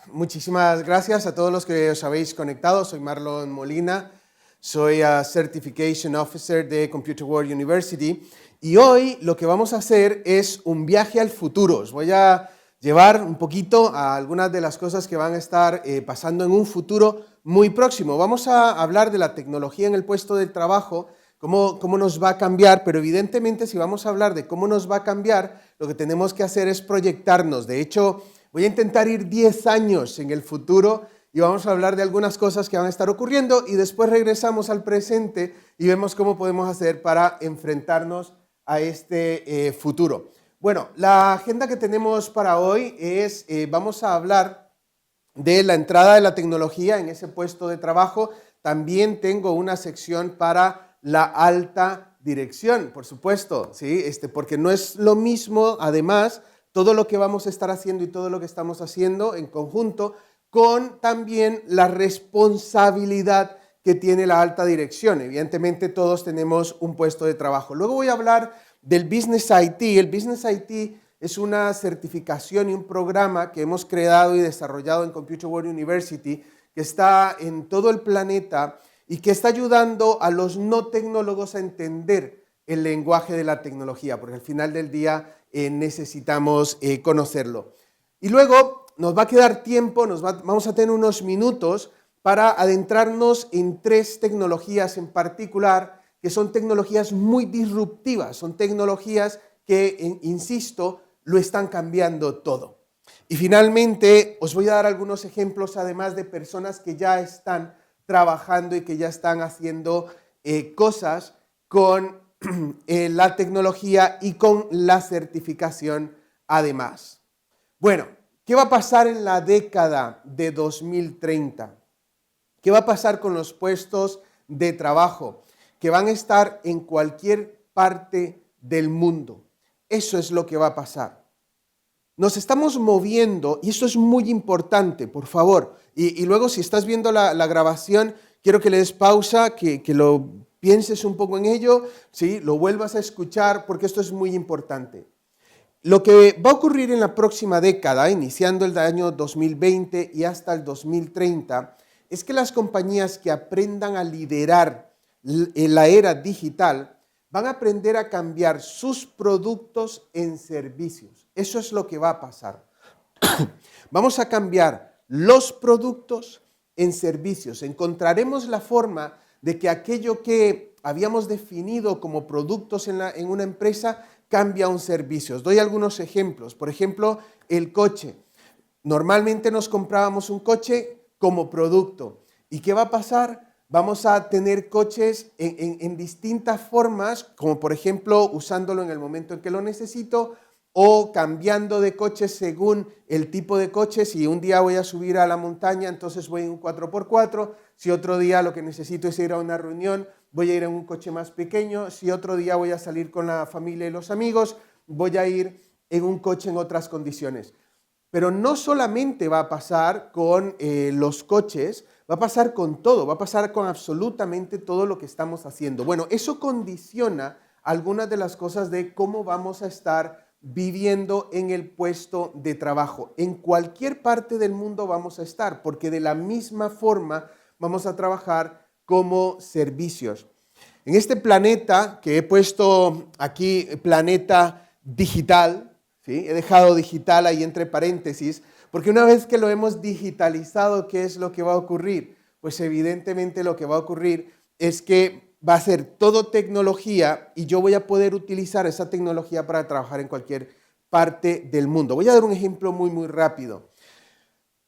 Muchísimas gracias a todos los que os habéis conectado. Soy Marlon Molina, soy Certification Officer de Computer World University y hoy lo que vamos a hacer es un viaje al futuro. Os voy a llevar un poquito a algunas de las cosas que van a estar pasando en un futuro muy próximo. Vamos a hablar de la tecnología en el puesto de trabajo, cómo nos va a cambiar, pero evidentemente si vamos a hablar de cómo nos va a cambiar, lo que tenemos que hacer es proyectarnos. De hecho, voy a intentar ir 10 años en el futuro y vamos a hablar de algunas cosas que van a estar ocurriendo y después regresamos al presente y vemos cómo podemos hacer para enfrentarnos a este futuro. Bueno, la agenda que tenemos para hoy es, vamos a hablar de la entrada de la tecnología en ese puesto de trabajo. También tengo una sección para la alta dirección, por supuesto, ¿sí? Porque no es lo mismo, además, todo lo que vamos a estar haciendo y todo lo que estamos haciendo en conjunto con también la responsabilidad que tiene la alta dirección. Evidentemente todos tenemos un puesto de trabajo. Luego voy a hablar del Business IT. El Business IT es una certificación y un programa que hemos creado y desarrollado en Computer World University que está en todo el planeta y que está ayudando a los no tecnólogos a entender el lenguaje de la tecnología, porque al final del día necesitamos conocerlo. Y luego nos va a quedar tiempo, vamos a tener unos minutos para adentrarnos en 3 tecnologías en particular, que son tecnologías muy disruptivas, son tecnologías que, insisto, lo están cambiando todo. Y finalmente os voy a dar algunos ejemplos, además de personas que ya están trabajando y que ya están haciendo cosas con la tecnología y con la certificación además. Bueno, ¿qué va a pasar en la década de 2030? ¿Qué va a pasar con los puestos de trabajo que van a estar en cualquier parte del mundo? Eso es lo que va a pasar. Nos estamos moviendo, y esto es muy importante, por favor. Y luego, si estás viendo la grabación, quiero que le des pausa, que lo pienses un poco en ello, ¿sí? Lo vuelvas a escuchar, porque esto es muy importante. Lo que va a ocurrir en la próxima década, iniciando el año 2020 y hasta el 2030, es que las compañías que aprendan a liderar en la era digital van a aprender a cambiar sus productos en servicios. Eso es lo que va a pasar. Vamos a cambiar los productos en servicios. Encontraremos la forma de que aquello que habíamos definido como productos en una empresa cambia a un servicio. Os doy algunos ejemplos. Por ejemplo, el coche. Normalmente nos comprábamos un coche como producto. ¿Y qué va a pasar? Vamos a tener coches en distintas formas, como por ejemplo usándolo en el momento en que lo necesito, o cambiando de coches según el tipo de coche. Si un día voy a subir a la montaña, entonces voy en un 4x4. Si otro día lo que necesito es ir a una reunión, voy a ir en un coche más pequeño. Si otro día voy a salir con la familia y los amigos, voy a ir en un coche en otras condiciones. Pero no solamente va a pasar con los coches, va a pasar con todo, va a pasar con absolutamente todo lo que estamos haciendo. Bueno, eso condiciona algunas de las cosas de cómo vamos a estar viviendo en el puesto de trabajo. En cualquier parte del mundo vamos a estar, porque de la misma forma vamos a trabajar como servicios. En este planeta que he puesto aquí, planeta digital, ¿sí? He dejado digital ahí entre paréntesis, porque una vez que lo hemos digitalizado, ¿qué es lo que va a ocurrir? Pues evidentemente lo que va a ocurrir es que va a ser todo tecnología y yo voy a poder utilizar esa tecnología para trabajar en cualquier parte del mundo. Voy a dar un ejemplo muy rápido.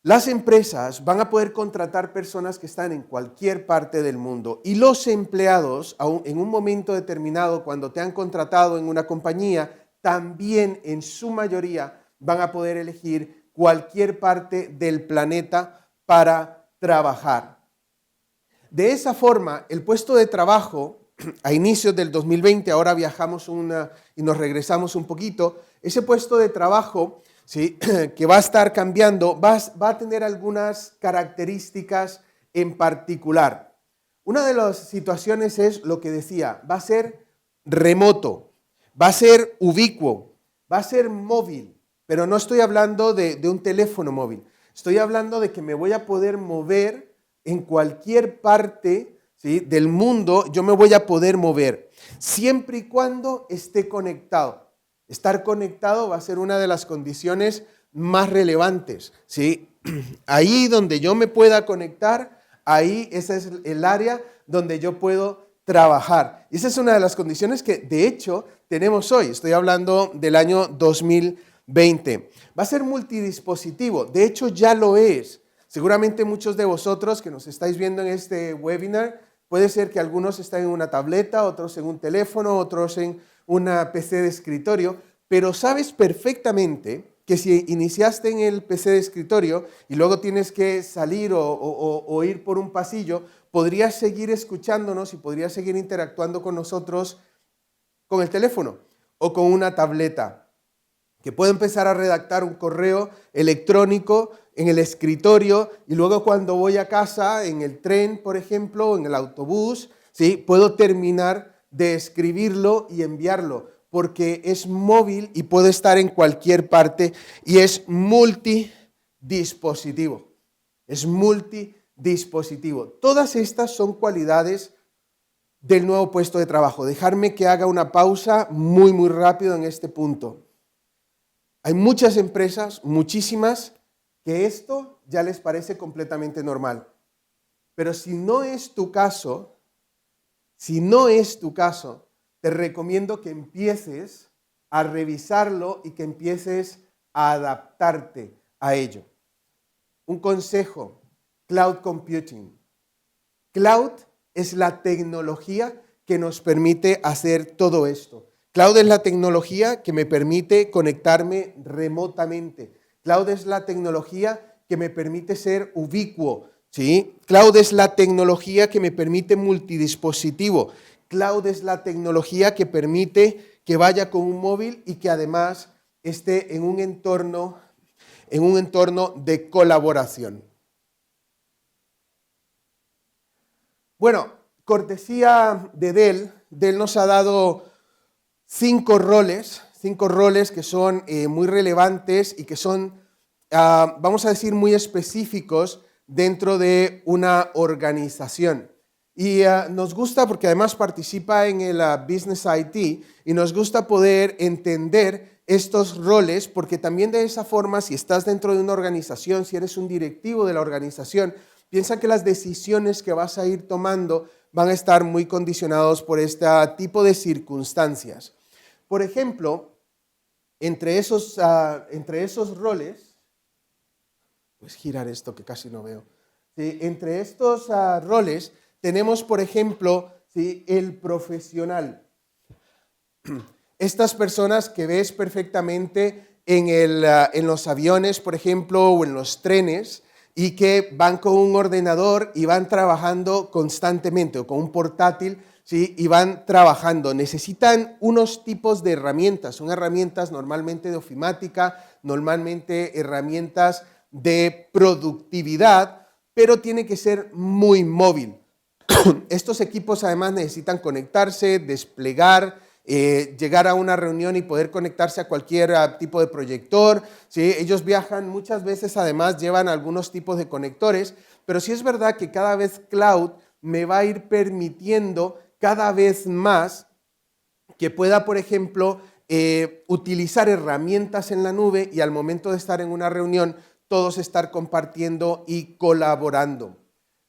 Las empresas van a poder contratar personas que están en cualquier parte del mundo y los empleados, en un momento determinado, cuando te han contratado en una compañía, también en su mayoría van a poder elegir cualquier parte del planeta para trabajar. De esa forma, el puesto de trabajo, a inicios del 2020, ahora viajamos y nos regresamos un poquito, ese puesto de trabajo, ¿sí? Que va a estar cambiando, va a tener algunas características en particular. Una de las situaciones es lo que decía, va a ser remoto, va a ser ubicuo, va a ser móvil, pero no estoy hablando de un teléfono móvil. Estoy hablando de que me voy a poder mover en cualquier parte, ¿sí?, del mundo. Yo me voy a poder mover siempre y cuando esté conectado. Estar conectado va a ser una de las condiciones más relevantes, ¿sí? Ahí donde yo me pueda conectar, ahí esa es el área donde yo puedo trabajar. Y esa es una de las condiciones que, de hecho, tenemos hoy. Estoy hablando del año 2020. Va a ser multidispositivo. De hecho, ya lo es. Seguramente muchos de vosotros que nos estáis viendo en este webinar, puede ser que algunos estén en una tableta, otros en un teléfono, otros en una PC de escritorio, pero sabes perfectamente que si iniciaste en el PC de escritorio y luego tienes que salir o ir por un pasillo, podrías seguir escuchándonos y podrías seguir interactuando con nosotros con el teléfono o con una tableta, que puedo empezar a redactar un correo electrónico en el escritorio y luego cuando voy a casa, en el tren, por ejemplo, o en el autobús, ¿sí?, puedo terminar de escribirlo y enviarlo, porque es móvil y puede estar en cualquier parte y es multidispositivo. Es multidispositivo. Todas estas son cualidades del nuevo puesto de trabajo. Dejarme que haga una pausa muy rápido en este punto. Hay muchas empresas, muchísimas, que esto ya les parece completamente normal. Pero si no es tu caso, te recomiendo que empieces a revisarlo y que empieces a adaptarte a ello. Un consejo: cloud computing. Cloud es la tecnología que nos permite hacer todo esto. Cloud es la tecnología que me permite conectarme remotamente. Cloud es la tecnología que me permite ser ubicuo, ¿sí? Cloud es la tecnología que me permite multidispositivo. Cloud es la tecnología que permite que vaya con un móvil y que además esté en un entorno de colaboración. Bueno, cortesía de Dell, Dell nos ha dado 5 roles que son muy relevantes y que son, vamos a decir, muy específicos dentro de una organización. Y nos gusta porque además participa en el Business IT y nos gusta poder entender estos roles porque también de esa forma, si estás dentro de una organización, si eres un directivo de la organización, piensa que las decisiones que vas a ir tomando van a estar muy condicionados por este tipo de circunstancias. Por ejemplo, entre esos roles, pues girar esto que casi no veo. ¿Sí? Entre estos roles tenemos, por ejemplo, ¿sí?, el profesional. Estas personas que ves perfectamente en los aviones, por ejemplo, o en los trenes, y que van con un ordenador y van trabajando constantemente, o con un portátil, ¿sí?, y van trabajando. Necesitan unos tipos de herramientas, son herramientas normalmente de ofimática, normalmente herramientas de productividad, pero tiene que ser muy móvil. Estos equipos además necesitan conectarse, desplegar, llegar a una reunión y poder conectarse a cualquier tipo de proyector, ¿sí? Ellos viajan muchas veces, además llevan algunos tipos de conectores, pero sí es verdad que cada vez cloud me va a ir permitiendo cada vez más que pueda, por ejemplo, utilizar herramientas en la nube y al momento de estar en una reunión, todos estar compartiendo y colaborando.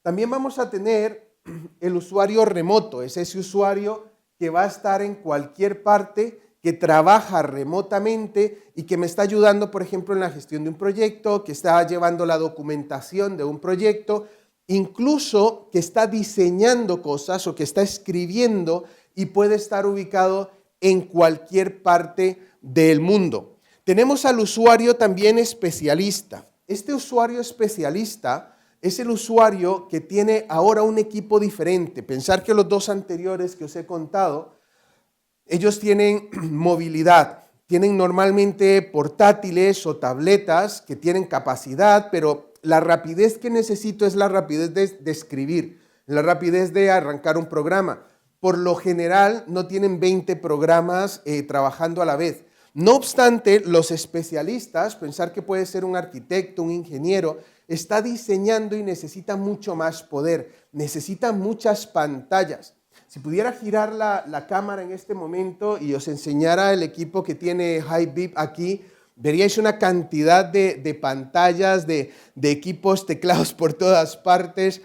También vamos a tener el usuario remoto, es ese usuario que va a estar en cualquier parte, que trabaja remotamente y que me está ayudando, por ejemplo, en la gestión de un proyecto, que está llevando la documentación de un proyecto, incluso que está diseñando cosas o que está escribiendo y puede estar ubicado en cualquier parte del mundo. Tenemos al usuario también especialista. Este usuario especialista es el usuario que tiene ahora un equipo diferente. Pensar que los dos anteriores que os he contado, ellos tienen movilidad, tienen normalmente portátiles o tabletas que tienen capacidad, pero la rapidez que necesito es la rapidez de escribir, la rapidez de arrancar un programa. Por lo general no tienen 20 programas trabajando a la vez, No obstante, los especialistas, pensar que puede ser un arquitecto, un ingeniero, está diseñando y necesita mucho más poder, necesita muchas pantallas. Si pudiera girar la cámara en este momento y os enseñara el equipo que tiene HiVip aquí, veríais una cantidad de pantallas, de equipos, teclados por todas partes,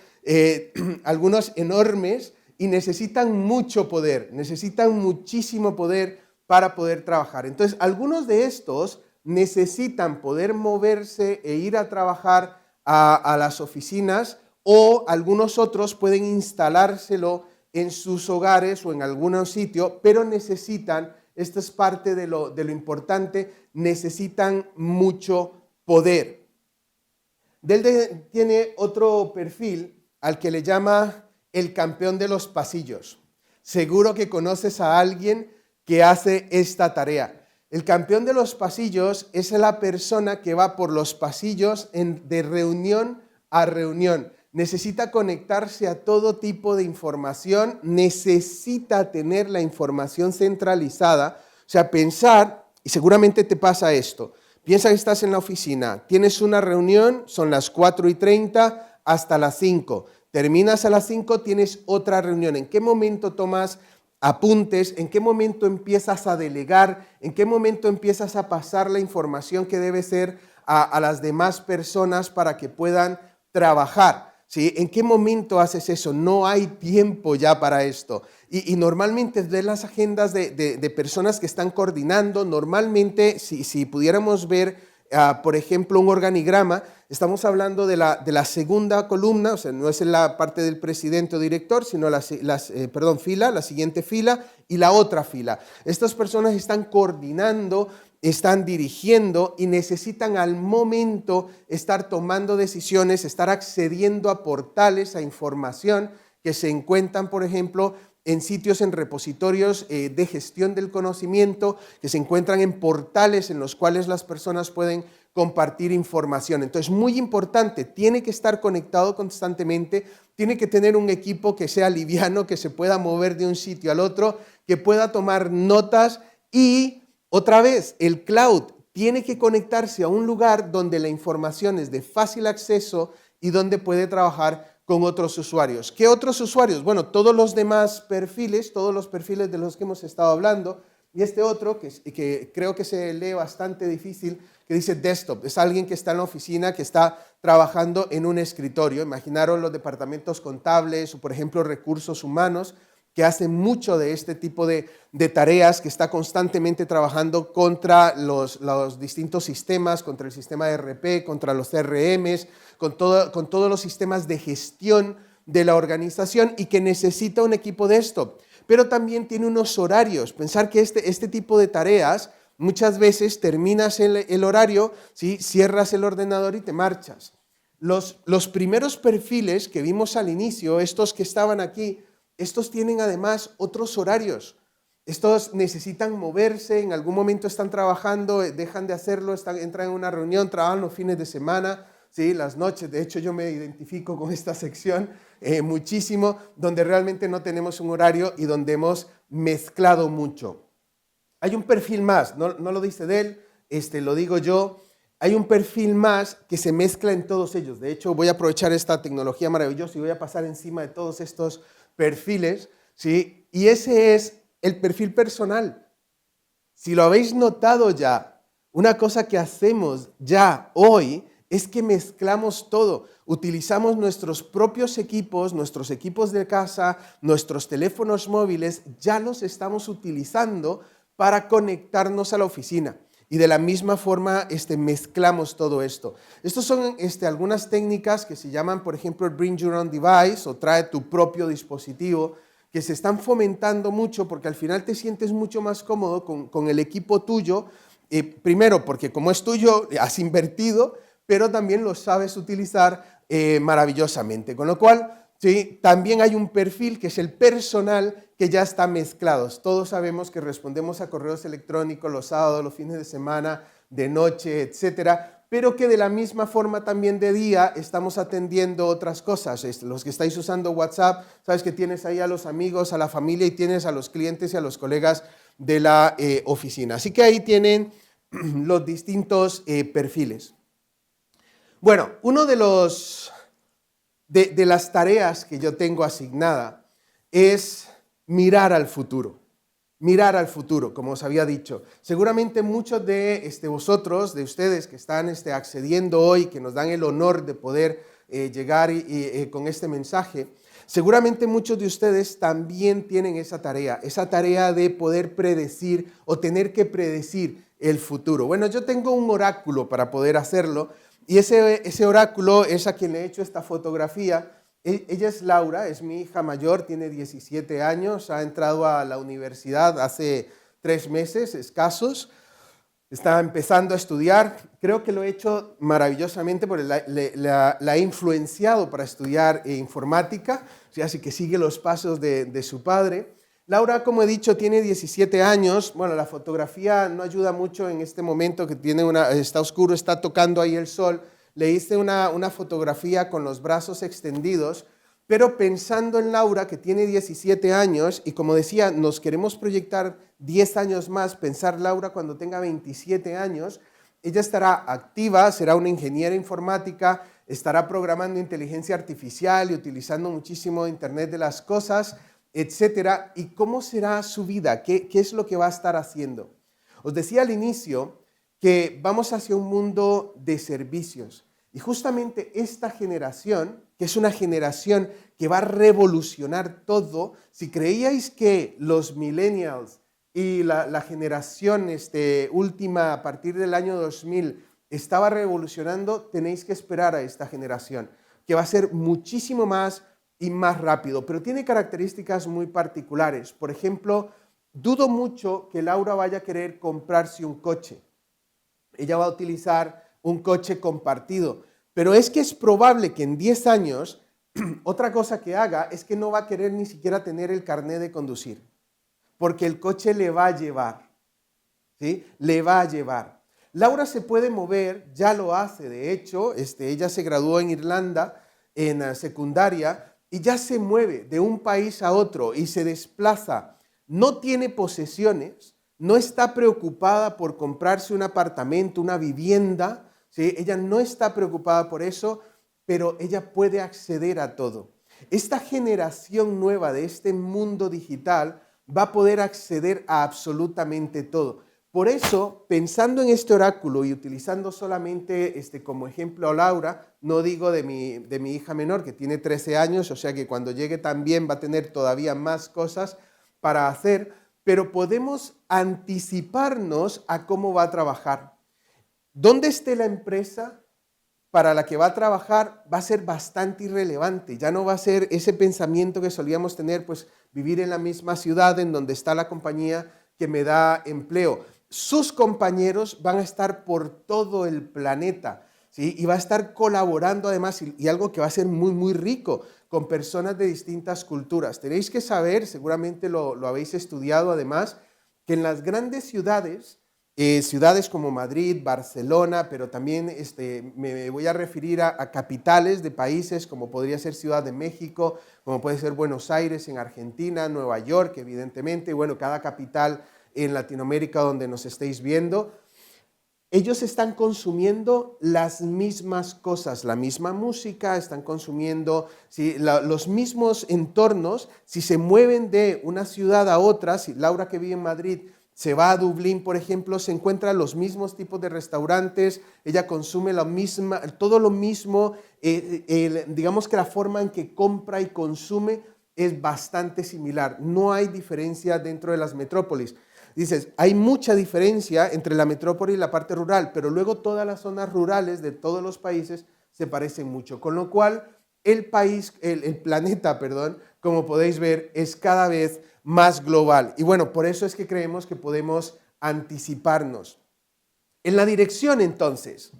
algunos enormes, y necesitan mucho poder, necesitan muchísimo poder para poder trabajar. Entonces, algunos de estos necesitan poder moverse e ir a trabajar a las oficinas, o algunos otros pueden instalárselo en sus hogares o en algún sitio, pero necesitan, esto es parte de lo importante, necesitan mucho poder. Dell tiene otro perfil al que le llama el campeón de los pasillos. Seguro que conoces a alguien que hace esta tarea. El campeón de los pasillos es la persona que va por los pasillos de reunión a reunión. Necesita conectarse a todo tipo de información, necesita tener la información centralizada. O sea, pensar, y seguramente te pasa esto, piensa que estás en la oficina, tienes una reunión, son las 4:30 hasta las 5. Terminas a las 5, tienes otra reunión. ¿En qué momento tomas apuntes? ¿En qué momento empiezas a delegar? ¿En qué momento empiezas a pasar la información que debe ser a las demás personas para que puedan trabajar? ¿Sí? ¿En qué momento haces eso? No hay tiempo ya para esto. Y normalmente ves las agendas de personas que están coordinando. Normalmente, si pudiéramos ver, por ejemplo, un organigrama, estamos hablando de la segunda columna, o sea, no es en la parte del presidente o director, sino la siguiente fila y la otra fila. Estas personas están coordinando, están dirigiendo y necesitan al momento estar tomando decisiones, estar accediendo a portales, a información que se encuentran, por ejemplo, en sitios, en repositorios de gestión del conocimiento, que se encuentran en portales en los cuales las personas pueden compartir información. Entonces, muy importante, tiene que estar conectado constantemente, tiene que tener un equipo que sea liviano, que se pueda mover de un sitio al otro, que pueda tomar notas y, otra vez, el cloud tiene que conectarse a un lugar donde la información es de fácil acceso y donde puede trabajar con otros usuarios. ¿Qué otros usuarios? Bueno, todos los demás perfiles, todos los perfiles de los que hemos estado hablando, y este otro, que creo que se lee bastante difícil, que dice desktop, es alguien que está en la oficina, que está trabajando en un escritorio. Imaginaros los departamentos contables o, por ejemplo, recursos humanos, que hacen mucho de este tipo de tareas, que está constantemente trabajando contra los distintos sistemas, contra el sistema ERP, contra los CRMs, con todos los sistemas de gestión de la organización, y que necesita un equipo de esto. Pero también tiene unos horarios. Pensar que este tipo de tareas, muchas veces terminas el horario, ¿sí? Cierras el ordenador y te marchas. Los primeros perfiles que vimos al inicio, estos que estaban aquí, estos tienen además otros horarios. Estos necesitan moverse, en algún momento están trabajando, dejan de hacerlo, entran en una reunión, trabajan los fines de semana, ¿sí? Las noches. De hecho, yo me identifico con esta sección muchísimo, donde realmente no tenemos un horario y donde hemos mezclado mucho. Hay un perfil más, no lo dice Dell, lo digo yo. Hay un perfil más que se mezcla en todos ellos. De hecho, voy a aprovechar esta tecnología maravillosa y voy a pasar encima de todos estos perfiles, ¿sí? Y ese es el perfil personal. Si lo habéis notado ya, una cosa que hacemos ya hoy es que mezclamos todo. Utilizamos nuestros propios equipos, nuestros equipos de casa, nuestros teléfonos móviles, ya los estamos utilizando para conectarnos a la oficina. Y de la misma forma mezclamos todo esto. Estas son algunas técnicas que se llaman, por ejemplo, Bring Your Own Device o trae tu propio dispositivo, que se están fomentando mucho porque al final te sientes mucho más cómodo con el equipo tuyo. Primero, porque como es tuyo, has invertido, pero también lo sabes utilizar maravillosamente. Con lo cual, ¿sí? También hay un perfil que es el personal, que ya está mezclado. Todos sabemos que respondemos a correos electrónicos los sábados, los fines de semana, de noche, etcétera, pero que de la misma forma también de día estamos atendiendo otras cosas. Los que estáis usando WhatsApp, sabes que tienes ahí a los amigos, a la familia, y tienes a los clientes y a los colegas de la oficina. Así que ahí tienen los distintos perfiles. Bueno, uno de las tareas que yo tengo asignada es mirar al futuro. Mirar al futuro, como os había dicho. Seguramente muchos de vosotros, de ustedes que están accediendo hoy, que nos dan el honor de poder llegar con este mensaje, seguramente muchos de ustedes también tienen esa tarea de poder predecir o tener que predecir el futuro. Bueno, yo tengo un oráculo para poder hacerlo y ese oráculo es a quien le he hecho esta fotografía. Ella es Laura, es mi hija mayor, tiene 17 años, ha entrado a la universidad hace 3 meses escasos, está empezando a estudiar. Creo que lo he hecho maravillosamente porque la he influenciado para estudiar informática, así que sigue los pasos de su padre. Laura, como he dicho, tiene 17 años. Bueno, la fotografía no ayuda mucho en este momento que está oscuro, está tocando ahí el sol. Le hice una fotografía con los brazos extendidos, pero pensando en Laura, que tiene 17 años, y como decía, nos queremos proyectar 10 años más, pensar Laura cuando tenga 27 años, ella estará activa, será una ingeniera informática, estará programando inteligencia artificial y utilizando muchísimo Internet de las cosas, etcétera. ¿Y cómo será su vida? ¿Qué es lo que va a estar haciendo? Os decía al inicio que vamos hacia un mundo de servicios. Y justamente esta generación, que es una generación que va a revolucionar todo, si creíais que los millennials y la generación última a partir del año 2000 estaba revolucionando, tenéis que esperar a esta generación, que va a ser muchísimo más y más rápido, pero tiene características muy particulares. Por ejemplo, dudo mucho que Laura vaya a querer comprarse un coche. Ella va a utilizar un coche compartido, pero es que es probable que en 10 años otra cosa que haga es que no va a querer ni siquiera tener el carnet de conducir, porque el coche le va a llevar, ¿sí? Le va a llevar. Laura se puede mover, ya lo hace, de hecho, ella se graduó en Irlanda en secundaria y ya se mueve de un país a otro y se desplaza, no tiene posesiones, no está preocupada por comprarse un apartamento, una vivienda, ¿sí? Ella no está preocupada por eso, pero ella puede acceder a todo. Esta generación nueva de este mundo digital va a poder acceder a absolutamente todo. Por eso, pensando en este oráculo y utilizando solamente como ejemplo a Laura, no digo de mi hija menor, que tiene 13 años, o sea que cuando llegue también va a tener todavía más cosas para hacer, pero podemos anticiparnos a cómo va a trabajar. Donde esté la empresa para la que va a trabajar va a ser bastante irrelevante, ya no va a ser ese pensamiento que solíamos tener, pues vivir en la misma ciudad en donde está la compañía que me da empleo. Sus compañeros van a estar por todo el planeta, ¿sí? Y va a estar colaborando además, y algo que va a ser muy, muy rico, con personas de distintas culturas. Tenéis que saber, seguramente lo habéis estudiado además, que en las grandes ciudades, ciudades como Madrid, Barcelona, pero también me voy a referir a capitales de países como podría ser Ciudad de México, como puede ser Buenos Aires en Argentina, Nueva York, evidentemente, y bueno, cada capital en Latinoamérica donde nos estéis viendo. Ellos están consumiendo las mismas cosas, la misma música, están consumiendo los mismos entornos. Si se mueven de una ciudad a otra, si Laura que vive en Madrid se va a Dublín, por ejemplo, se encuentra los mismos tipos de restaurantes, ella consume todo lo mismo, digamos que la forma en que compra y consume es bastante similar, no hay diferencia dentro de las metrópolis. Dices, hay mucha diferencia entre la metrópoli y la parte rural, pero luego todas las zonas rurales de todos los países se parecen mucho, con lo cual el planeta, como podéis ver, es cada vez más global. Y bueno, por eso es que creemos que podemos anticiparnos. En la dirección, entonces,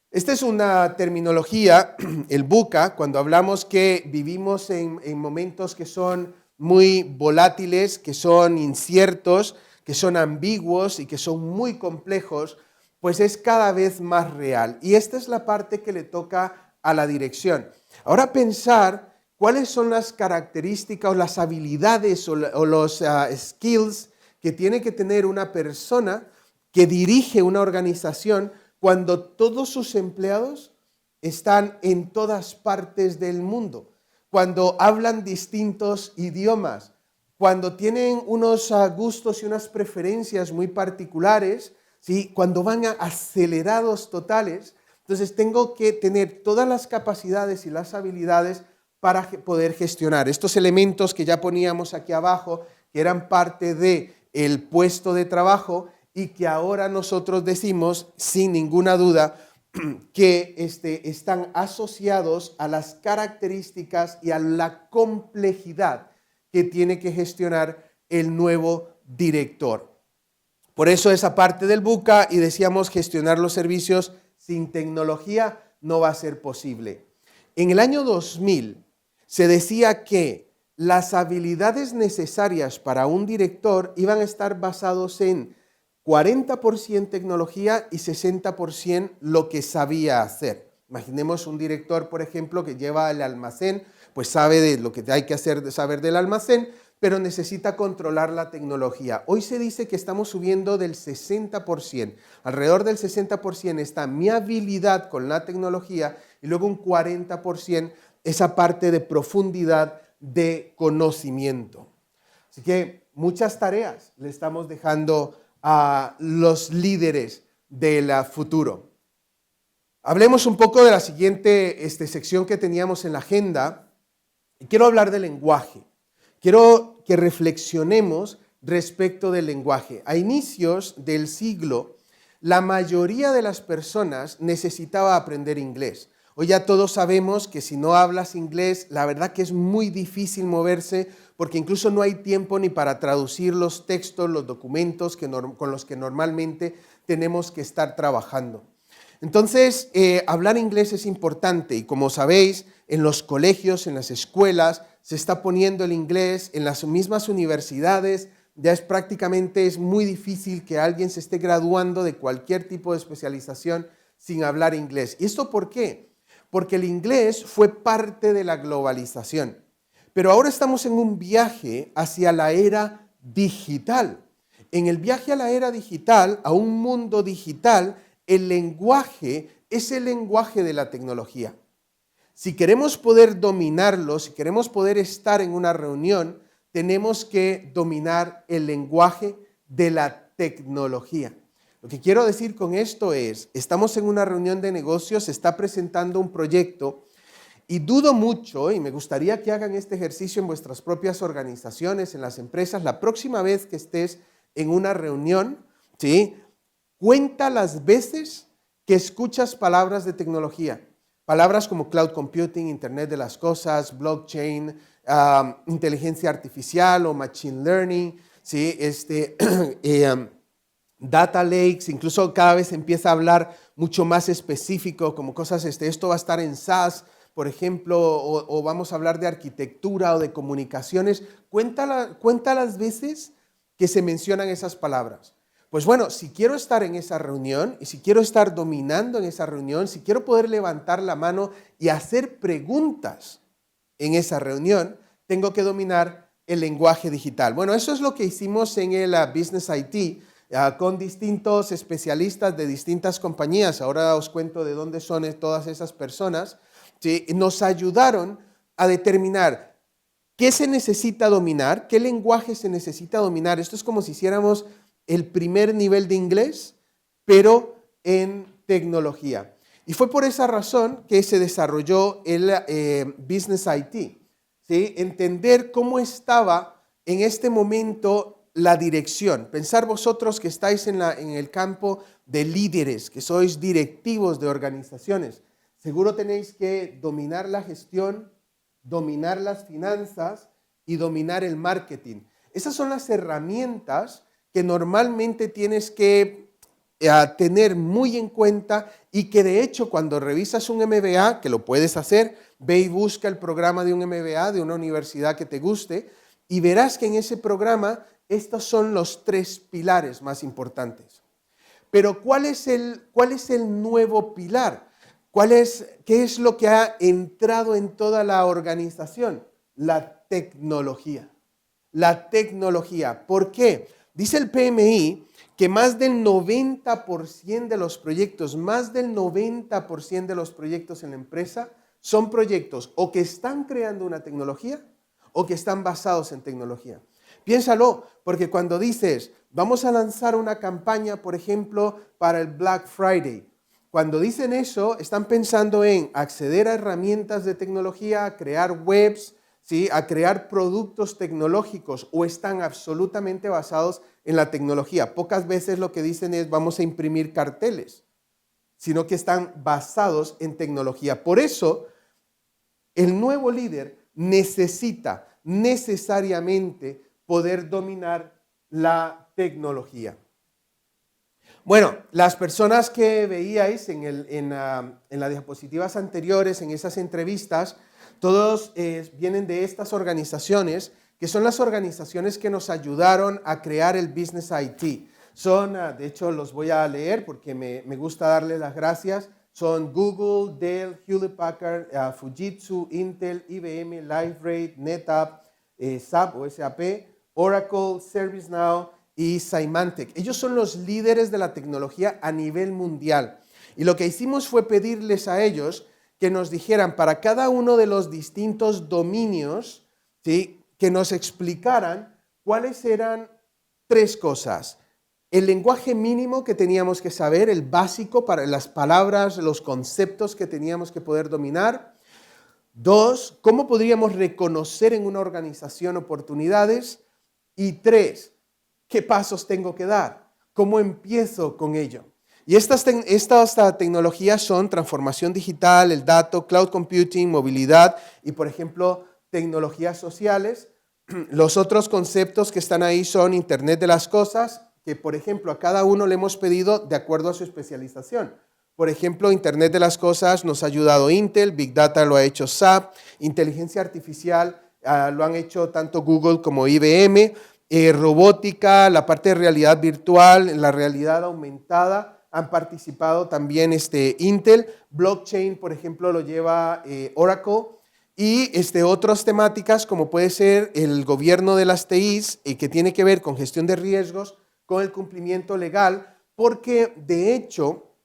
esta es una terminología, el VUCA, cuando hablamos que vivimos en momentos que son muy volátiles, que son inciertos, que son ambiguos y que son muy complejos, pues es cada vez más real. Y esta es la parte que le toca a la dirección. Ahora pensar cuáles son las características o las habilidades o los skills que tiene que tener una persona que dirige una organización cuando todos sus empleados están en todas partes del mundo, cuando hablan distintos idiomas, cuando tienen unos gustos y unas preferencias muy particulares, ¿sí? Cuando van a acelerados totales. Entonces tengo que tener todas las capacidades y las habilidades para poder gestionar estos elementos que ya poníamos aquí abajo, que eran parte del puesto de trabajo y que ahora nosotros decimos, sin ninguna duda, que están asociados a las características y a la complejidad que tiene que gestionar el nuevo director. Por eso esa parte del BUCA, y decíamos, gestionar los servicios sin tecnología no va a ser posible. En el año 2000 se decía que las habilidades necesarias para un director iban a estar basados en 40% tecnología y 60% lo que sabía hacer. Imaginemos un director, por ejemplo, que lleva el almacén, pues sabe de lo que hay que hacer, saber del almacén, pero necesita controlar la tecnología. Hoy se dice que estamos subiendo del 60%. Alrededor del 60% está mi habilidad con la tecnología y luego un 40% esa parte de profundidad de conocimiento. Así que muchas tareas le estamos dejando a los líderes del futuro. Hablemos un poco de la siguiente sección que teníamos en la agenda. Y quiero hablar del lenguaje. Quiero que reflexionemos respecto del lenguaje. A inicios del siglo, la mayoría de las personas necesitaba aprender inglés. Hoy ya todos sabemos que si no hablas inglés, la verdad que es muy difícil moverse porque incluso no hay tiempo ni para traducir los textos, los documentos con los que normalmente tenemos que estar trabajando. Entonces, hablar inglés es importante y como sabéis, en los colegios, en las escuelas, se está poniendo el inglés, en las mismas universidades, ya es muy difícil que alguien se esté graduando de cualquier tipo de especialización sin hablar inglés. ¿Y esto por qué? Porque el inglés fue parte de la globalización. Pero ahora estamos en un viaje hacia la era digital. En el viaje a la era digital, a un mundo digital, el lenguaje es el lenguaje de la tecnología. Si queremos poder dominarlo, si queremos poder estar en una reunión, tenemos que dominar el lenguaje de la tecnología. Lo que quiero decir con esto es, estamos en una reunión de negocios, se está presentando un proyecto y dudo mucho, y me gustaría que hagan este ejercicio en vuestras propias organizaciones, en las empresas, la próxima vez que estés en una reunión, ¿sí? Cuenta las veces que escuchas palabras de tecnología. Palabras como cloud computing, Internet de las cosas, blockchain, inteligencia artificial o machine learning, ¿sí? Data lakes, incluso cada vez empieza a hablar mucho más específico, como cosas, esto va a estar en SaaS, por ejemplo, o vamos a hablar de arquitectura o de comunicaciones. Cuenta las veces que se mencionan esas palabras. Pues bueno, si quiero estar en esa reunión y si quiero estar dominando en esa reunión, si quiero poder levantar la mano y hacer preguntas en esa reunión, tengo que dominar el lenguaje digital. Bueno, eso es lo que hicimos en el Business IT con distintos especialistas de distintas compañías. Ahora os cuento de dónde son todas esas personas. ¿Sí? Nos ayudaron a determinar qué se necesita dominar, qué lenguaje se necesita dominar. Esto es como si hiciéramos el primer nivel de inglés, pero en tecnología. Y fue por esa razón que se desarrolló el Business IT. ¿Sí? Entender cómo estaba en este momento la dirección. Pensar vosotros que estáis en el campo de líderes, que sois directivos de organizaciones. Seguro tenéis que dominar la gestión, dominar las finanzas y dominar el marketing. Esas son las herramientas que normalmente tienes que tener muy en cuenta y que de hecho cuando revisas un MBA, que lo puedes hacer, ve y busca el programa de un MBA de una universidad que te guste y verás que en ese programa estos son los 3 pilares más importantes. Pero ¿cuál es el nuevo pilar? ¿Qué es lo que ha entrado en toda la organización? La tecnología. La tecnología. ¿Por qué? Dice el PMI que más del 90% de los proyectos, en la empresa son proyectos o que están creando una tecnología o que están basados en tecnología. Piénsalo, porque cuando dices, vamos a lanzar una campaña, por ejemplo, para el Black Friday, cuando dicen eso, están pensando en acceder a herramientas de tecnología, a crear webs, ¿sí?, a crear productos tecnológicos, o están absolutamente basados en la tecnología. Pocas veces lo que dicen es vamos a imprimir carteles, sino que están basados en tecnología. Por eso, el nuevo líder necesita necesariamente poder dominar la tecnología. Bueno, las personas que veíais en las diapositivas anteriores, en esas entrevistas, todos vienen de estas organizaciones, que son las organizaciones que nos ayudaron a crear el Business IT. Son, de hecho, los voy a leer porque me gusta darle las gracias. Son Google, Dell, Hewlett Packard, Fujitsu, Intel, IBM, LiveRate, NetApp, SAP o SAP, Oracle, ServiceNow y Symantec. Ellos son los líderes de la tecnología a nivel mundial. Y lo que hicimos fue pedirles a ellos que nos dijeran para cada uno de los distintos dominios, ¿sí?, que nos explicaran cuáles eran 3 cosas. El lenguaje mínimo que teníamos que saber, el básico para las palabras, los conceptos que teníamos que poder dominar. 2, cómo podríamos reconocer en una organización oportunidades. Y 3, ¿qué pasos tengo que dar? ¿Cómo empiezo con ello? Y estas tecnologías son transformación digital, el dato, cloud computing, movilidad y, por ejemplo, tecnologías sociales. Los otros conceptos que están ahí son Internet de las cosas, que, por ejemplo, a cada uno le hemos pedido de acuerdo a su especialización. Por ejemplo, Internet de las cosas nos ha ayudado Intel, Big Data lo ha hecho SAP, inteligencia artificial lo han hecho tanto Google como IBM, robótica, la parte de realidad virtual, la realidad aumentada, han participado también Intel, blockchain, por ejemplo, lo lleva Oracle, y otras temáticas como puede ser el gobierno de las TIs, que tiene que ver con gestión de riesgos, con el cumplimiento legal, porque de hecho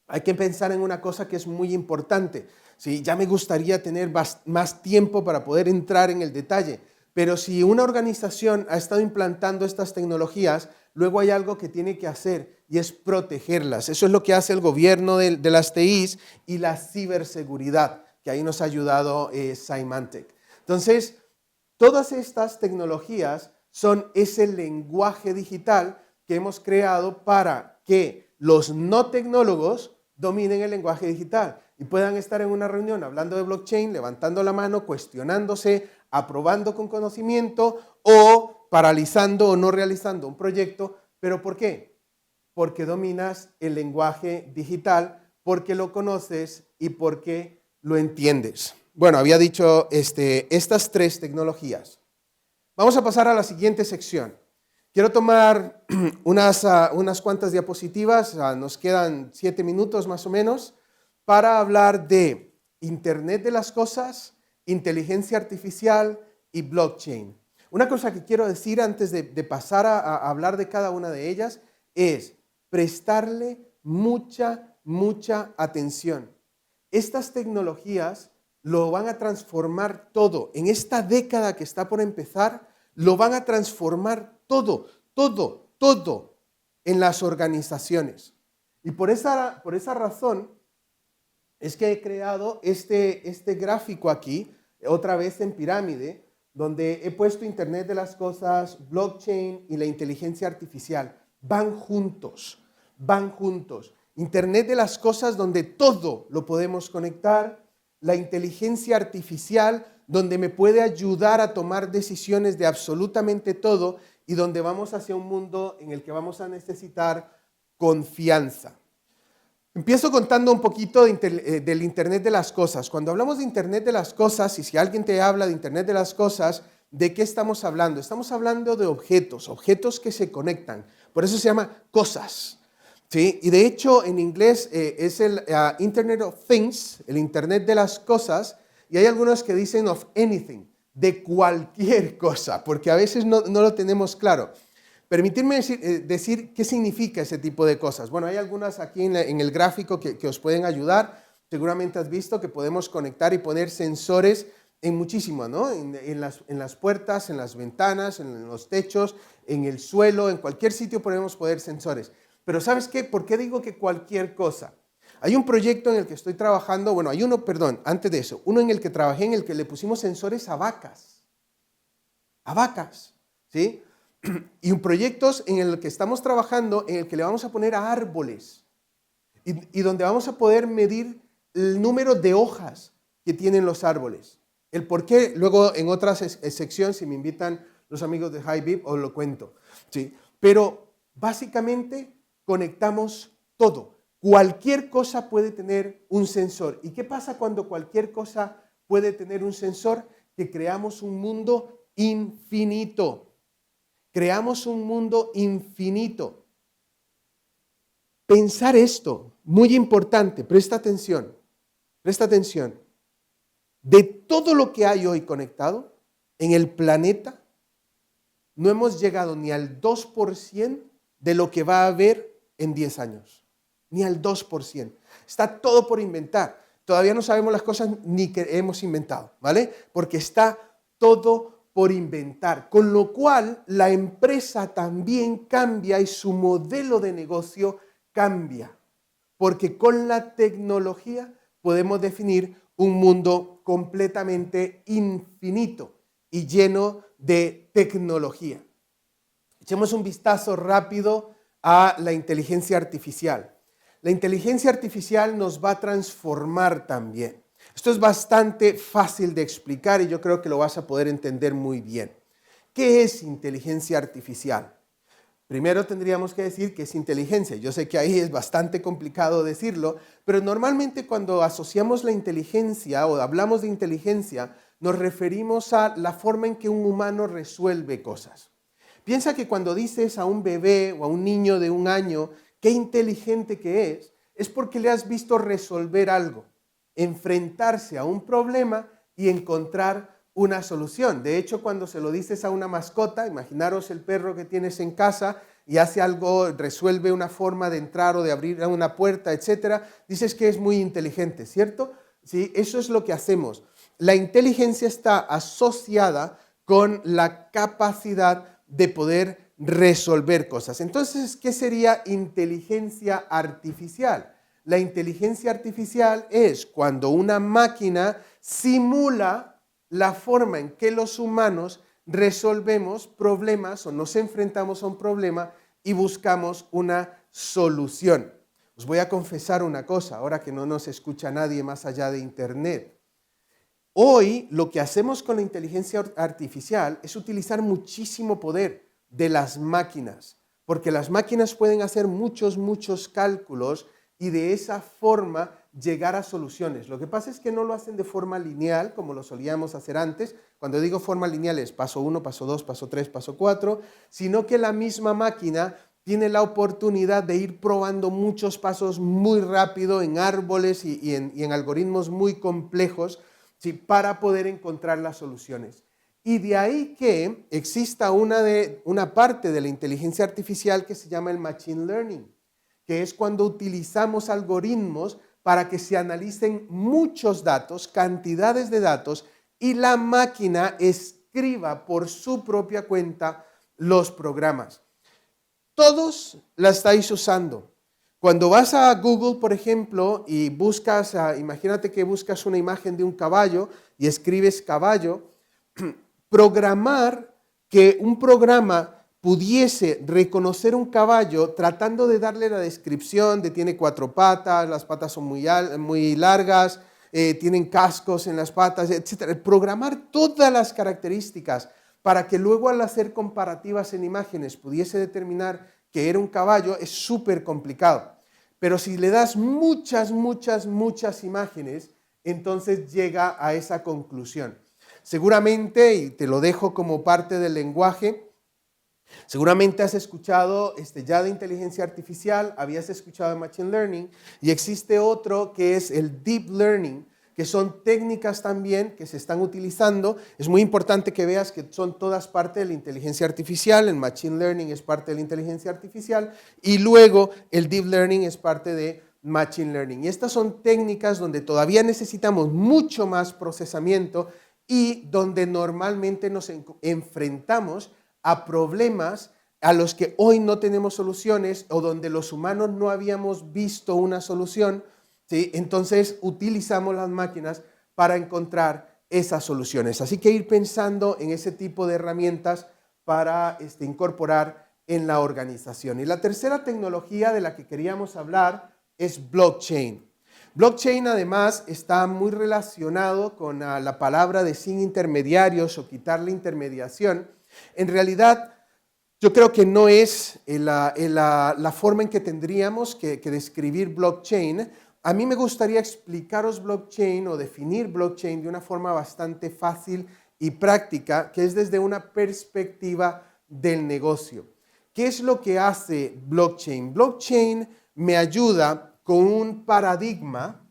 hay que pensar en una cosa que es muy importante. ¿Sí? Ya me gustaría tener más tiempo para poder entrar en el detalle, pero si una organización ha estado implantando estas tecnologías, luego hay algo que tiene que hacer y es protegerlas. Eso es lo que hace el gobierno de las TIs y la ciberseguridad, que ahí nos ha ayudado Symantec. Entonces, todas estas tecnologías son ese lenguaje digital que hemos creado para que los no tecnólogos dominen el lenguaje digital y puedan estar en una reunión hablando de blockchain, levantando la mano, cuestionándose, aprobando con conocimiento o paralizando o no realizando un proyecto. ¿Pero por qué? Porque dominas el lenguaje digital, porque lo conoces y porque lo entiendes. Bueno, había dicho estas 3 tecnologías. Vamos a pasar a la siguiente sección. Quiero tomar unas cuantas diapositivas, nos quedan 7 minutos más o menos, para hablar de Internet de las cosas, inteligencia artificial y blockchain. Una cosa que quiero decir antes de pasar a hablar de cada una de ellas es prestarle mucha atención. Estas tecnologías lo van a transformar todo. En esta década que está por empezar, lo van a transformar todo en las organizaciones. Y por esa razón es que he creado este gráfico aquí, otra vez en pirámide, donde he puesto Internet de las cosas, blockchain y la inteligencia artificial. Van juntos. Internet de las cosas donde todo lo podemos conectar, la inteligencia artificial donde me puede ayudar a tomar decisiones de absolutamente todo y donde vamos hacia un mundo en el que vamos a necesitar confianza. Empiezo contando un poquito del Internet de las cosas. Cuando hablamos de Internet de las cosas, y si alguien te habla de Internet de las cosas, ¿de qué estamos hablando? Estamos hablando de objetos que se conectan. Por eso se llama cosas. ¿Sí? Y de hecho en inglés es el Internet of Things, el Internet de las cosas, y hay algunos que dicen of anything, de cualquier cosa, porque a veces no lo tenemos claro. Permitirme decir qué significa ese tipo de cosas. Bueno, hay algunas aquí en el gráfico que os pueden ayudar. Seguramente has visto que podemos conectar y poner sensores en muchísimo, ¿no? En las puertas, en las ventanas, en los techos, en el suelo, en cualquier sitio podemos poner sensores. Pero ¿sabes qué? ¿Por qué digo que cualquier cosa? Hay un proyecto en el que estoy trabajando, bueno, hay uno, perdón, antes de eso, uno en el que trabajé en el que le pusimos sensores a vacas, ¿sí? Y un proyectos en el que estamos trabajando en el que le vamos a poner a árboles y donde vamos a poder medir el número de hojas que tienen los árboles. El por qué, luego en otra sección, si me invitan los amigos de HiVib, os lo cuento, ¿sí? Pero básicamente conectamos todo. Cualquier cosa puede tener un sensor. ¿Y qué pasa cuando cualquier cosa puede tener un sensor? Que creamos un mundo infinito. Creamos un mundo infinito. Pensar esto, muy importante, presta atención. De todo lo que hay hoy conectado en el planeta, no hemos llegado ni al 2% de lo que va a haber en 10 años. Ni al 2%. Está todo por inventar. Todavía no sabemos las cosas ni que hemos inventado, ¿vale? Porque está todo por inventar. Con lo cual, la empresa también cambia y su modelo de negocio cambia. Porque con la tecnología podemos definir un mundo completamente infinito y lleno de tecnología. Echemos un vistazo rápido a la inteligencia artificial. La inteligencia artificial nos va a transformar también. Esto es bastante fácil de explicar y yo creo que lo vas a poder entender muy bien. ¿Qué es inteligencia artificial? Primero tendríamos que decir que es inteligencia. Yo sé que ahí es bastante complicado decirlo, pero normalmente cuando asociamos la inteligencia o hablamos de inteligencia, nos referimos a la forma en que un humano resuelve cosas. Piensa que cuando dices a un bebé o a un niño de 1 año qué inteligente que es porque le has visto resolver algo, enfrentarse a un problema y encontrar una solución. De hecho, cuando se lo dices a una mascota, imaginaros el perro que tienes en casa y hace algo, resuelve una forma de entrar o de abrir una puerta, etcétera, dices que es muy inteligente, ¿cierto? Sí, eso es lo que hacemos. La inteligencia está asociada con la capacidad de poder resolver cosas. Entonces, ¿qué sería inteligencia artificial? La inteligencia artificial es cuando una máquina simula la forma en que los humanos resolvemos problemas o nos enfrentamos a un problema y buscamos una solución. Os voy a confesar una cosa, ahora que no nos escucha nadie más allá de Internet. Hoy lo que hacemos con la inteligencia artificial es utilizar muchísimo poder de las máquinas, porque las máquinas pueden hacer muchos cálculos y de esa forma llegar a soluciones. Lo que pasa es que no lo hacen de forma lineal, como lo solíamos hacer antes. Cuando digo forma lineal es paso 1, paso 2, paso 3, paso 4, sino que la misma máquina tiene la oportunidad de ir probando muchos pasos muy rápido en árboles y en algoritmos muy complejos, ¿sí? Para poder encontrar las soluciones. Y de ahí que exista una parte de la inteligencia artificial que se llama el machine learning, que es cuando utilizamos algoritmos para que se analicen muchos datos, cantidades de datos, y la máquina escriba por su propia cuenta los programas. Todos la estáis usando. Cuando vas a Google, por ejemplo, y buscas, imagínate que buscas una imagen de un caballo y escribes caballo, programar que un programa pudiese reconocer un caballo tratando de darle la descripción de tiene 4 patas, las patas son muy largas, tienen cascos en las patas, etc. Programar todas las características para que luego al hacer comparativas en imágenes pudiese determinar que era un caballo es súper complicado. Pero si le das muchas imágenes, entonces llega a esa conclusión. Seguramente, y te lo dejo como parte del lenguaje, seguramente has escuchado ya de inteligencia artificial, habías escuchado de machine learning, y existe otro que es el deep learning, que son técnicas también que se están utilizando. Es muy importante que veas que son todas parte de la inteligencia artificial, el Machine Learning es parte de la inteligencia artificial y luego el Deep Learning es parte de Machine Learning. Y estas son técnicas donde todavía necesitamos mucho más procesamiento y donde normalmente nos enfrentamos a problemas a los que hoy no tenemos soluciones o donde los humanos no habíamos visto una solución, ¿sí? Entonces utilizamos las máquinas para encontrar esas soluciones. Así que ir pensando en ese tipo de herramientas para incorporar en la organización. Y la tercera tecnología de la que queríamos hablar es blockchain. Blockchain además está muy relacionado con la palabra de sin intermediarios o quitar la intermediación. En realidad, yo creo que no es la forma en que tendríamos que describir blockchain. A mí me gustaría explicaros blockchain o definir blockchain de una forma bastante fácil y práctica, que es desde una perspectiva del negocio. ¿Qué es lo que hace blockchain? Blockchain me ayuda con un paradigma,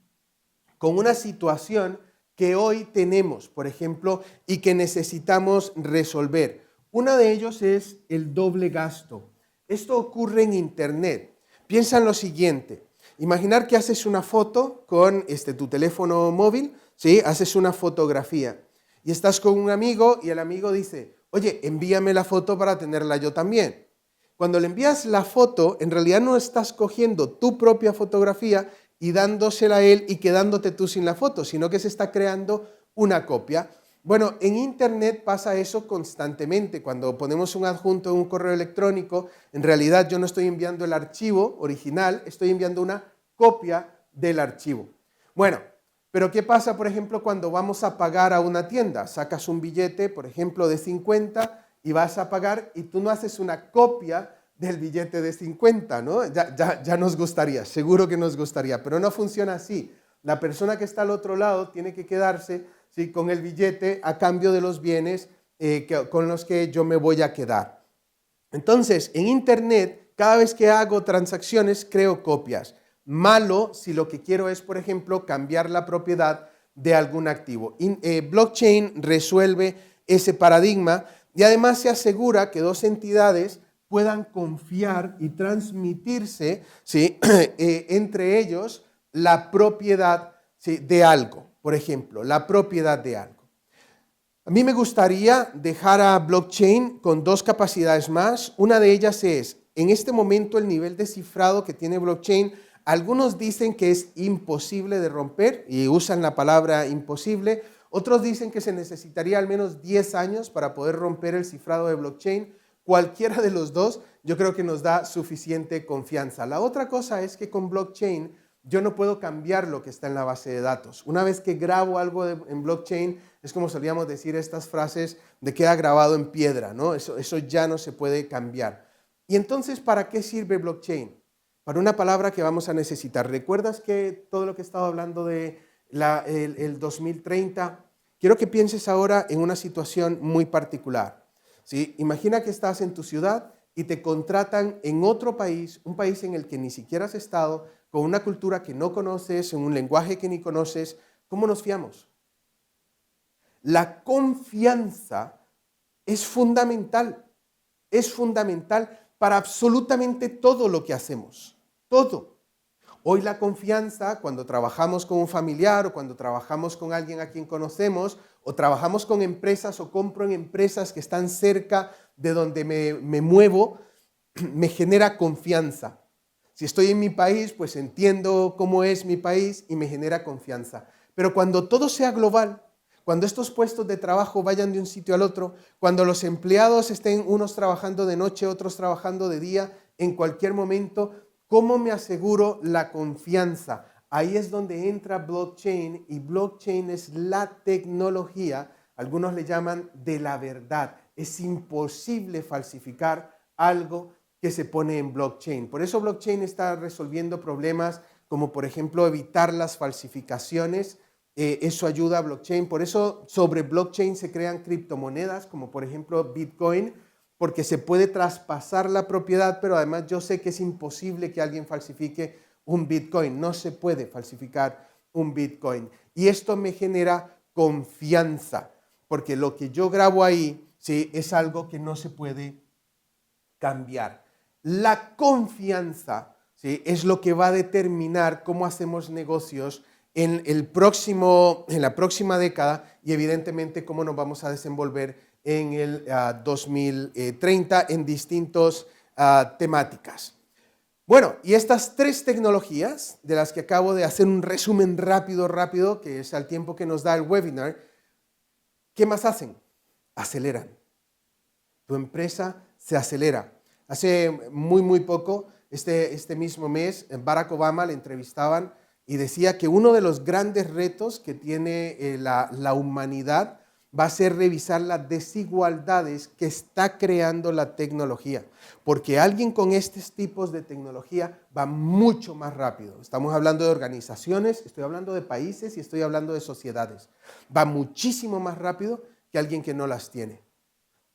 con una situación que hoy tenemos, por ejemplo, y que necesitamos resolver. Uno de ellos es el doble gasto. Esto ocurre en Internet. Piensa en lo siguiente. Imaginar que haces una foto con tu teléfono móvil, ¿sí? Haces una fotografía y estás con un amigo y el amigo dice, oye, envíame la foto para tenerla yo también. Cuando le envías la foto, en realidad no estás cogiendo tu propia fotografía y dándosela a él y quedándote tú sin la foto, sino que se está creando una copia. Bueno, en Internet pasa eso constantemente. Cuando ponemos un adjunto en un correo electrónico, en realidad yo no estoy enviando el archivo original, estoy enviando una copia del archivo. Bueno, pero ¿qué pasa, por ejemplo, cuando vamos a pagar a una tienda? Sacas un billete, por ejemplo, de 50 y vas a pagar y tú no haces una copia del billete de 50, ¿no? Ya nos gustaría, seguro que nos gustaría, pero no funciona así. La persona que está al otro lado tiene que quedarse, ¿sí?, con el billete a cambio de los bienes con los que yo me voy a quedar. Entonces, en Internet, cada vez que hago transacciones, creo copias. Malo si lo que quiero es, por ejemplo, cambiar la propiedad de algún activo. Blockchain resuelve ese paradigma y además se asegura que dos entidades puedan confiar y transmitirse, ¿sí?, entre ellos la propiedad, ¿sí?, de algo. Por ejemplo, la propiedad de algo. A mí me gustaría dejar a blockchain con dos capacidades más. Una de ellas es, en este momento, el nivel de cifrado que tiene blockchain. Algunos dicen que es imposible de romper y usan la palabra imposible. Otros dicen que se necesitaría al menos 10 años para poder romper el cifrado de blockchain. Cualquiera de los dos, yo creo que nos da suficiente confianza. La otra cosa es que con blockchain yo no puedo cambiar lo que está en la base de datos. Una vez que grabo algo en blockchain, es como solíamos decir estas frases de queda grabado en piedra, ¿no? Eso ya no se puede cambiar. Y entonces, ¿para qué sirve blockchain? Para una palabra que vamos a necesitar. ¿Recuerdas que todo lo que he estado hablando de el 2030? Quiero que pienses ahora en una situación muy particular, ¿sí? Imagina que estás en tu ciudad y te contratan en otro país, un país en el que ni siquiera has estado, con una cultura que no conoces, en un lenguaje que ni conoces. ¿Cómo nos fiamos? La confianza es fundamental para absolutamente todo lo que hacemos, todo. Hoy la confianza, cuando trabajamos con un familiar o cuando trabajamos con alguien a quien conocemos, o trabajamos con empresas o compro en empresas que están cerca de donde me muevo, me genera confianza. Si estoy en mi país, pues entiendo cómo es mi país y me genera confianza. Pero cuando todo sea global, cuando estos puestos de trabajo vayan de un sitio al otro, cuando los empleados estén unos trabajando de noche, otros trabajando de día, en cualquier momento, ¿cómo me aseguro la confianza? Ahí es donde entra blockchain y blockchain es la tecnología, algunos le llaman de la verdad. Es imposible falsificar algo que se pone en blockchain. Por eso blockchain está resolviendo problemas como, por ejemplo, evitar las falsificaciones. Eso ayuda a blockchain. Por eso sobre blockchain se crean criptomonedas, como por ejemplo Bitcoin, porque se puede traspasar la propiedad, pero además yo sé que es imposible que alguien falsifique un Bitcoin. No se puede falsificar un Bitcoin. Y esto me genera confianza, porque lo que yo grabo ahí, ¿sí?, es algo que no se puede cambiar. La confianza, ¿sí?, es lo que va a determinar cómo hacemos negocios en la próxima década y evidentemente cómo nos vamos a desenvolver en el 2030 en distintas temáticas. Bueno, y estas tres tecnologías, de las que acabo de hacer un resumen rápido, que es al tiempo que nos da el webinar, ¿qué más hacen? Aceleran. Tu empresa se acelera. Hace muy poco, este mismo mes, Barack Obama le entrevistaban y decía que uno de los grandes retos que tiene la humanidad va a ser revisar las desigualdades que está creando la tecnología, porque alguien con estos tipos de tecnología va mucho más rápido. Estamos hablando de organizaciones, estoy hablando de países y estoy hablando de sociedades. Va muchísimo más rápido que alguien que no las tiene.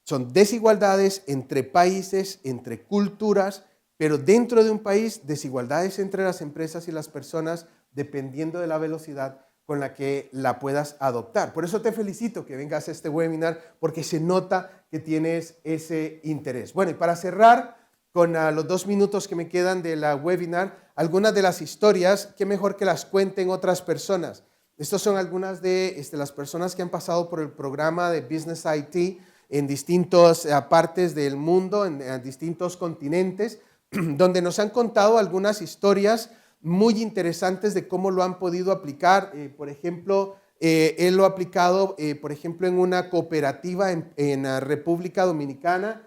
Son desigualdades entre países, entre culturas, pero dentro de un país, desigualdades entre las empresas y las personas, dependiendo de la velocidad con la que la puedas adoptar. Por eso te felicito que vengas a este webinar, porque se nota que tienes ese interés. Bueno, y para cerrar con los 2 minutos que me quedan de la webinar, algunas de las historias, qué mejor que las cuenten otras personas. Estas son algunas de las personas que han pasado por el programa de Business IT en distintas partes del mundo, en distintos continentes, donde nos han contado algunas historias muy interesantes de cómo lo han podido aplicar. Por ejemplo, él lo ha aplicado, por ejemplo, en una cooperativa en la República Dominicana.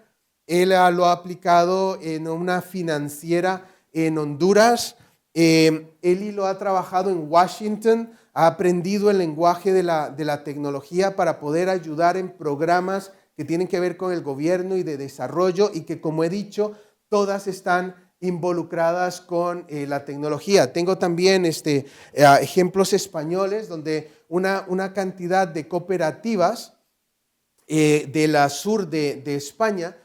Él lo ha aplicado en una financiera en Honduras. Él lo ha trabajado en Washington. Ha aprendido el lenguaje de la tecnología para poder ayudar en programas que tienen que ver con el gobierno y de desarrollo y que, como he dicho, todas están involucradas con la tecnología. Tengo también ejemplos españoles donde una cantidad de cooperativas de la sur de España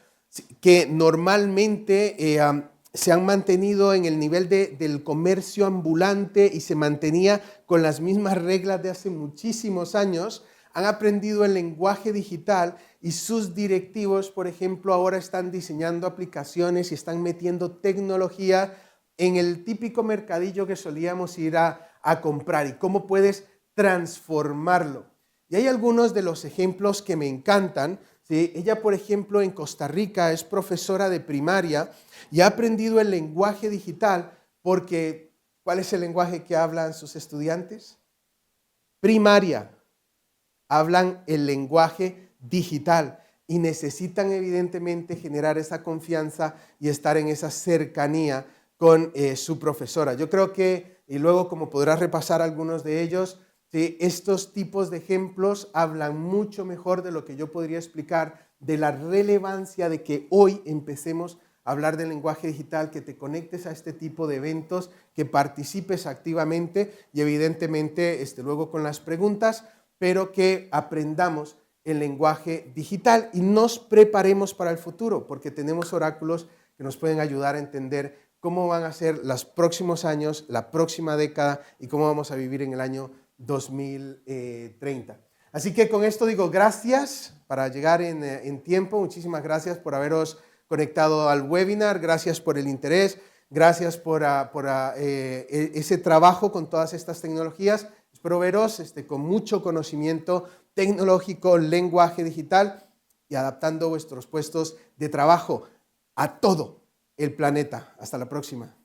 que normalmente se han mantenido en el nivel del comercio ambulante y se mantenía con las mismas reglas de hace muchísimos años, han aprendido el lenguaje digital y sus directivos, por ejemplo, ahora están diseñando aplicaciones y están metiendo tecnología en el típico mercadillo que solíamos ir a comprar y cómo puedes transformarlo. Y hay algunos de los ejemplos que me encantan. ¿Sí? Ella, por ejemplo, en Costa Rica es profesora de primaria y ha aprendido el lenguaje digital porque, ¿cuál es el lenguaje que hablan sus estudiantes? Primaria. Hablan el lenguaje digital y necesitan evidentemente generar esa confianza y estar en esa cercanía con su profesora. Yo creo que, y luego como podrás repasar algunos de ellos, ¿sí?, estos tipos de ejemplos hablan mucho mejor de lo que yo podría explicar de la relevancia de que hoy empecemos a hablar del lenguaje digital, que te conectes a este tipo de eventos, que participes activamente y evidentemente luego con las preguntas, pero que aprendamos el lenguaje digital y nos preparemos para el futuro, porque tenemos oráculos que nos pueden ayudar a entender cómo van a ser los próximos años, la próxima década y cómo vamos a vivir en el año 2030. Así que con esto digo gracias para llegar en tiempo. Muchísimas gracias por haberos conectado al webinar, gracias por el interés, gracias por ese trabajo con todas estas tecnologías. Espero veros con mucho conocimiento tecnológico, lenguaje digital y adaptando vuestros puestos de trabajo a todo el planeta. Hasta la próxima.